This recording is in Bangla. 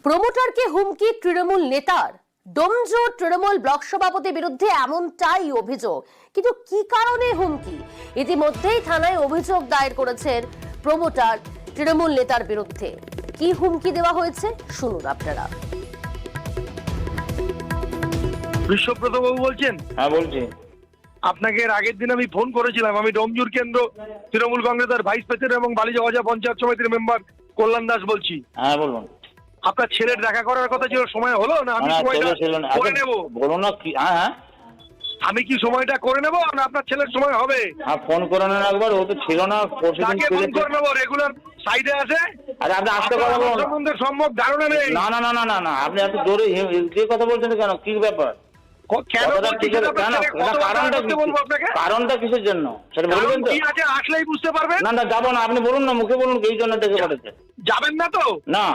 প্রমোটারকে হুমকি তৃণমূল নেতার। ডোমজুর তৃণমূল ব্লক সভাপতির বিরুদ্ধে এমনটাই অভিযোগ, কিন্তু কি কারণে হুমকি? ইতিমধ্যেই থানায় অভিযোগ দায়ের করেছেন প্রমোটার তৃণমূল নেতার বিরুদ্ধে। কি হুমকি দেওয়া হয়েছে শুনুন আপনারা। বিশ্বব্রত বাবু বলছেন? হ্যাঁ বলছি। আপনাকে এর আগের দিন আমি ফোন করেছিলাম। আমি ডোমজুর কেন্দ্র তৃণমূল কংগ্রেসের ভাইস প্রেসিডেন্ট এবং বালিজগজা পঞ্চায়েত সমিতির মেম্বার কল্যাণ দাস বলছি। হ্যাঁ বলুন। আপনার ছেলের দেখা করার কথা ছিল, সময় হলো না? আমি সময়টা করে নেব। বলুন না কি? হ্যাঁ হ্যাঁ, আমি কি সময়টা করে নেব না আপনার ছেলের সময় হবে? হ্যাঁ ফোন করে নেন একবার। ও তো ছিল না, পরশু দিন তাকে ফোন করে নেবো। রেগুলার সাইডে আছে। আরে আপনি আসতে কথা বলুন। সম্বন্ধে সম্যক ধারণা নেই। না না না না না না, আপনি এত জোরে যে কথা বলছেন কেন? কি ব্যাপার? কেন কথাটা বলছি ঠিক আছে সেটা কেন? আপনার ছেলে কত কারণটা করতে বলবো আপনাকে? কারণটা কিসের জন্য সেটা কারণ বলবেন তো? কি আছে আসলেই বুঝতে পারবেন। না না যাবো না, আপনি বলুন না, মুখে বলুন এই জন্য ডেকে পড়েছে। যাবেন না তো? না।